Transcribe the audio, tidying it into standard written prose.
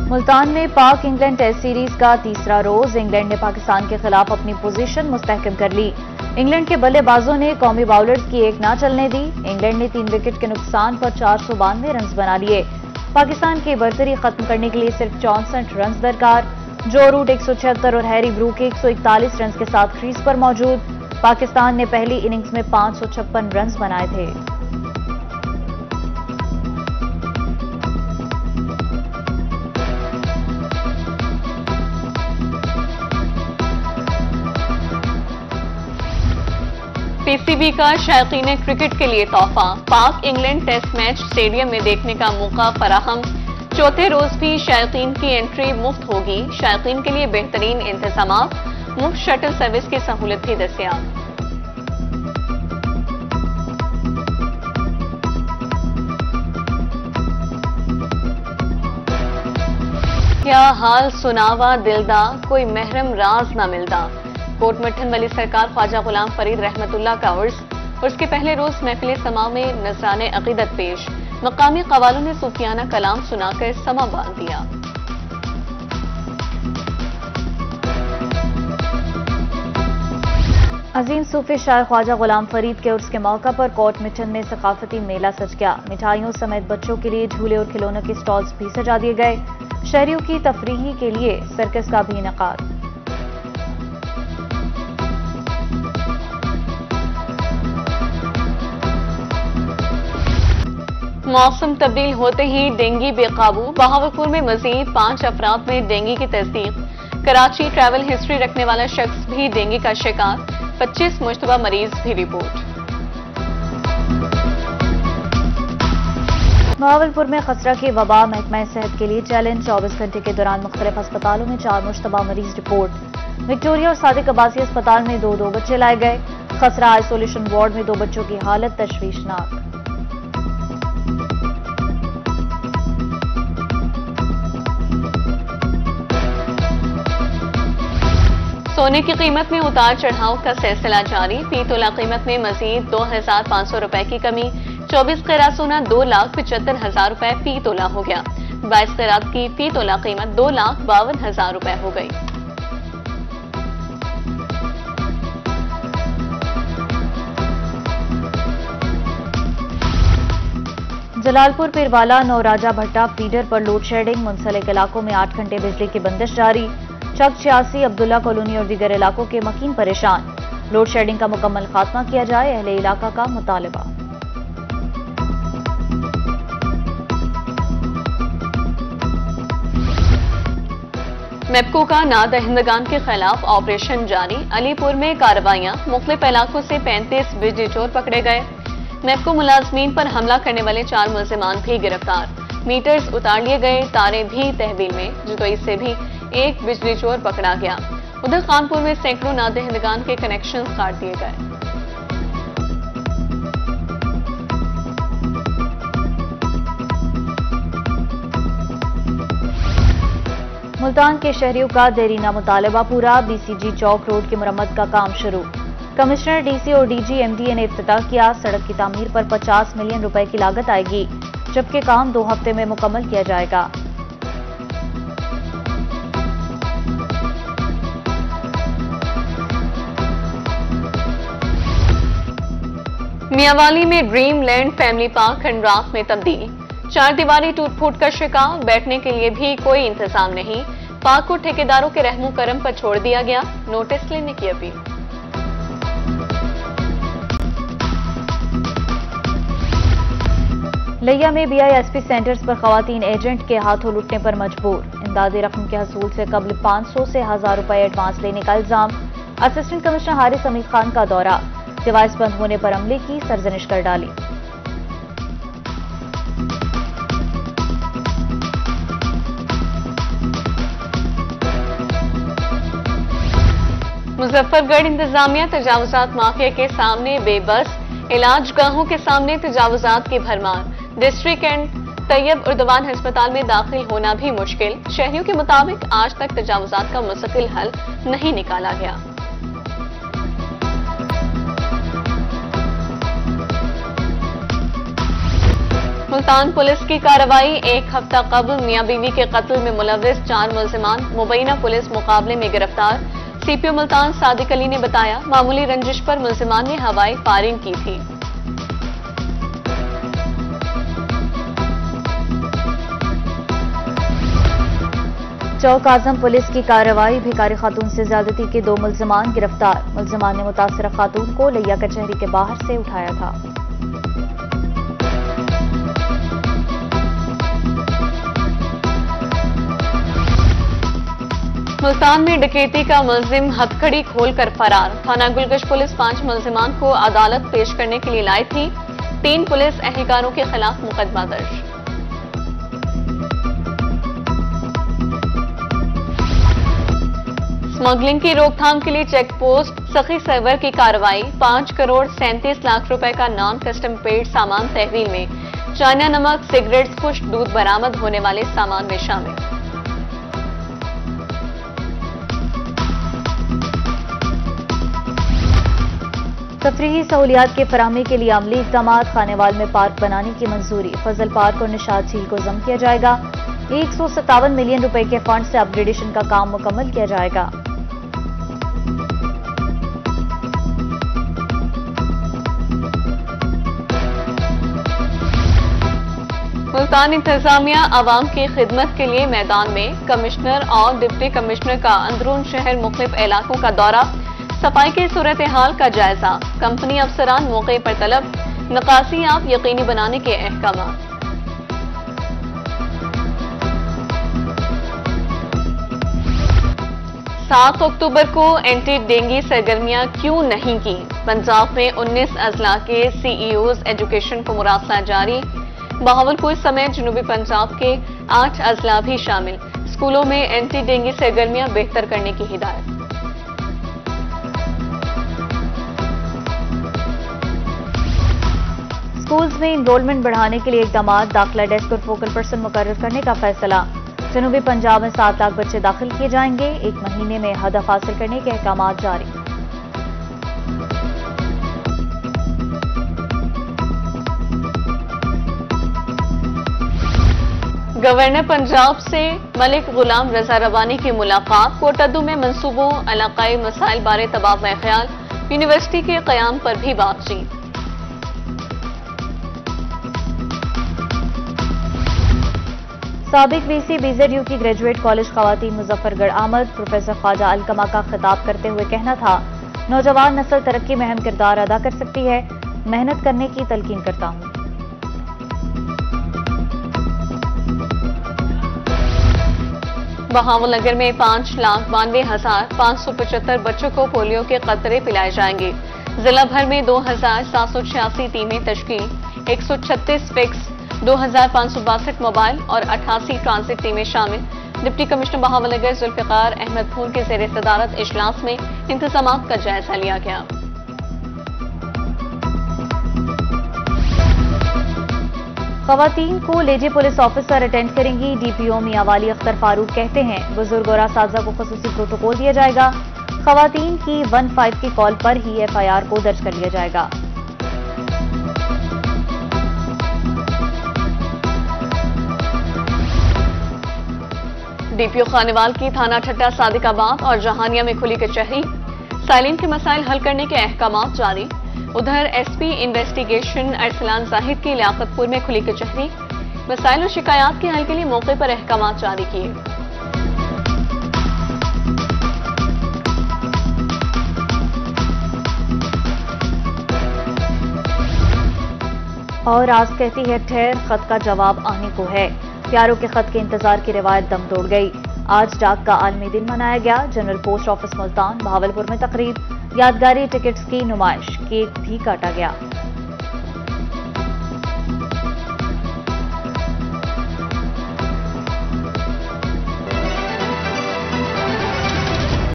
मुल्तान में पाक England test series का तीसरा रोज। इंग्लैंड ने पाकिस्तान के खिलाफ अपनी पोजीशन मुस्तहकम कर ली। इंग्लैंड के बल्लेबाजों ने कौमी बाउलर्स की एक ना चलने दी। इंग्लैंड ने 3 विकेट के नुकसान पर 492 रन बना लिए। पाकिस्तान की बरतरी खत्म करने के लिए सिर्फ 64 रन दरकार। जो रूट 176 और हैरी ब्रूक 141 रन के साथ क्रीज पर मौजूद। पाकिस्तान ने पहली इनिंग्स में 556 रन बनाए थे। पीसीबी का शायकीन क्रिकेट के लिए तोहफा। पाक इंग्लैंड टेस्ट मैच स्टेडियम में देखने का मौका फराहम। चौथे रोज भी शायकीन की एंट्री मुफ्त होगी। शायकीन के लिए बेहतरीन इंतजामात, मुफ्त शटल सर्विस की सहूलत भी दस्तयाब। क्या हाल सुनावा दिलदा, कोई महरम राज ना मिलदा। कोट मट्ठन वली सरकार ख्वाजा गुलाम फरीद रहमतुल्लाह का उर्स के पहले रोज महफिल समा में नजराने अकीदत पेश। मकामी कवालों ने सूफियाना कलाम सुनाकर समा बांध दिया। अजीम सूफी शायर ख्वाजा गुलाम फरीद के उर्स के मौका पर कोट मिठन में सकाफती मेला सज गया। मिठाइयों समेत बच्चों के लिए झूले और खिलौनों के स्टॉल्स भी सजा दिए गए। शहरियों की तफरीही के लिए सर्कस का भी इनेकाद। मौसम तब्दील होते ही डेंगू बेकाबू। बहावलपुर में मजीद 5 अफराद में डेंगू की तस्दीक। कराची ट्रैवल हिस्ट्री रखने वाला शख्स भी डेंगू का शिकार। 25 मुश्तबा मरीज भी रिपोर्ट। बहावलपुर में खसरा की वबा। महकमा सेहत के लिए चैलेंज। 24 घंटे के दौरान मुख्तलिफ अस्पतालों में 4 मुश्तबा मरीज रिपोर्ट। विक्टोरिया और सादिक अब्बासी अस्पताल में 2 बच्चे लाए गए। खसरा आइसोलेशन वार्ड में 2 बच्चों की हालत तशवीशनाक। सोने की कीमत में उतार चढ़ाव का सिलसिला जारी। फी तोला कीमत में मजीद 2,500 रुपए की कमी। 24 कैरात सोना 2,75,000 रुपए फी तोला हो गया। 22 कैरात की फी तोला कीमत 2,52,000 रुपए हो गई। जलालपुर पिरवाला नौराजा भट्टा फीडर पर लोड शेडिंग। मुंसलिक इलाकों में 8 घंटे बिजली की बंदिश जारी। चक 86 अब्दुल्ला कॉलोनी और दीगर इलाकों के मकीन परेशान। लोड शेडिंग का मुकम्मल खात्मा किया जाए, अहले इलाका का मुतालबा। मेपको का नादहिंदगान के खिलाफ ऑपरेशन जारी। अलीपुर में कार्रवाइयां। मुख्तलिफ इलाकों से 35 बिजली चोर पकड़े गए। मेपको मुलाजमीन पर हमला करने वाले 4 मुलजिमान भी गिरफ्तार। मीटर्स उतार लिए गए, तारें भी तहवील में। जुतोई से भी 1 बिजली चोर पकड़ा गया। उधर कानपुर में सैकड़ों नादहिंदगान के कनेक्शन काट दिए गए। मुल्तान के शहरियों का देरीना मुतालबा पूरा। बीसीजी चौक रोड की मुरम्मत का काम शुरू। कमिश्नर, डीसी और डीजी एमडीए ने इफ्तिताह किया। सड़क की तामीर पर 50 मिलियन रुपए की लागत आएगी, जबकि काम 2 हफ्ते में मुकम्मल किया जाएगा। मियांवाली में ड्रीम लैंड फैमिली पार्क खंडरात में तब्दील। 4 दीवारी टूट फूट का शिकार। बैठने के लिए भी कोई इंतजाम नहीं। पार्क को ठेकेदारों के रहमो करम पर छोड़ दिया गया। नोटिस लेने की अपील। लिया में बीआईएसपी सेंटर्स पर खवातीन एजेंट के हाथों लुटने पर मजबूर। इमदादी रकम के हसूल से कबल 500 से 1000 रुपए एडवांस लेने का इल्जाम। असिस्टेंट कमिश्नर हारिस हमीद खान का दौरा। डिवाइस बंद होने पर अमले की सरजनिश कर डाली। मुजफ्फरगढ़ इंतजामिया तजावुजात माफिया के सामने बेबस। इलाज गाहों के सामने तजावुजात की भरमार। डिस्ट्रिक्ट एंड तैयब उर्दवान अस्पताल में दाखिल होना भी मुश्किल। शहरियों के मुताबिक आज तक तजावुजात का मुस्तकिल हल नहीं निकाला गया। मुल्तान पुलिस की कार्रवाई। एक हफ्ता कबल मियां बीवी के कत्ल में मुलव्विस 4 मुलजिमान मुबैना पुलिस मुकाबले में गिरफ्तार। सीपीओ मुल्तान सादिक अली ने बताया, मामूली रंजिश पर मुलजिमान ने हवाई फायरिंग की थी। चौक आजम पुलिस की कार्रवाई। भिखारी खातून से ज्यादती के 2 मुलजिमान गिरफ्तार। मुलजिमान ने मुतासिरा खातून को लिया कचहरी के बाहर से उठाया था। मुल्तान में डकैती का मुलजिम हथकड़ी खोलकर फरार। थाना गुलगश पुलिस 5 मुलजिमान को अदालत पेश करने के लिए लाई थी। 3 पुलिस एहलकारों के खिलाफ मुकदमा दर्ज। स्मगलिंग की रोकथाम के लिए चेक पोस्ट सखी सर्वर की कार्रवाई। 5 करोड़ 37 लाख रुपए का नॉन कस्टम पेड सामान तहवील में। चाइना नमक, सिगरेट्स, खुश्क दूध बरामद होने वाले सामान में शामिल। तफरीही सहूलियात की फराहमी के लिए अमली इक़दाम। खानेवाल में पार्क बनाने की मंजूरी। फजल पार्क और निशात झील को जम किया जाएगा। 157 मिलियन रुपए के फंड से अपग्रेडेशन का काम मुकम्मल किया जाएगा। मुल्तान इंतजामिया आवाम की खिदमत के लिए मैदान में। कमिश्नर और डिप्टी कमिश्नर का अंदरून शहर मुख्तलिफ इलाकों का दौरा। सफाई की सूरत हाल का जायजा। कंपनी अफसरान मौके पर तलब। नकासियाब यकीनी बनाने के अहकाम। 7 अक्टूबर को एंटी डेंगू सरगर्मियां क्यों नहीं की? पंजाब में 19 अजला के सीईओज एजुकेशन को मुरासला जारी। बहावलपुर समेत जनूबी पंजाब के 8 अजला भी शामिल। स्कूलों में एंटी डेंगू सरगर्मियां बेहतर करने की हिदायत। स्कूल्स में इनरोलमेंट बढ़ाने के लिए इक़दाम। दाखिला डेस्क और फोकल पर्सन मुकर्रर करने का फैसला। जनूबी पंजाब में 7 लाख बच्चे दाखिल किए जाएंगे। 1 महीने में हदफ हासिल करने के अहकाम जारी। गवर्नर पंजाब से मलिक गुलाम रजा रब्बानी की मुलाकात। कोटद्दू में मंसूबों, इलाकाई मसाइल बारे तबादला ख्याल। यूनिवर्सिटी के क़याम पर भी बातचीत। साबिक वीसी बीजेडयू की ग्रेजुएट कॉलेज खवातीन मुजफ्फरगढ़ आमद। प्रोफेसर ख्वाजा अलकमा का खिताब करते हुए कहना था, नौजवान नस्ल तरक्की में अहम किरदार अदा कर सकती है। मेहनत करने की तलकीन करता हूं। बहावलनगर में 5,92,575 बच्चों को पोलियो के कतरे पिलाए जाएंगे। जिला भर में 2,786 टीमें तश्कील। 136 फिक्स, 2,562 मोबाइल और 88 ट्रांजिट टीमें शामिल। डिप्टी कमिश्नर बहावलनगर जुल्फिकार अहमद खून के ज़ेर सदारत इजलास में इंतजामात का जायजा लिया गया। खवातीन को लेडी पुलिस ऑफिसर अटेंड करेंगी। डीपीओ मियांवाली अख्तर फारूक कहते हैं, बुजुर्ग और असातिज़ा को खुसूसी प्रोटोकॉल दिया जाएगा। खवातीन की 15 की कॉल पर ही एफआईआर को दर्ज कर लिया जाएगा। डीपीओ खानेवाल की थाना ठट्टा, सादिकाबाद और जहानिया में खुली कचहरी। साइलिन के मसाइल हल करने के अहकाम जारी। उधर एसपी इन्वेस्टिगेशन अरसलान जाहिद की लियाकतपुर में खुली कचहरी। मसाइल और शिकायत के हल के लिए मौके पर अहकाम जारी किए। और आज कहती है ठहर, खत का जवाब आने को है। प्यारों के खत के इंतजार की रिवायत दम तोड़ गई। आज डाक का आलमी दिन मनाया गया। General post office Multan, Bahawalpur में तकरीब। यादगारी टिकट्स की नुमाइश, केक भी काटा गया।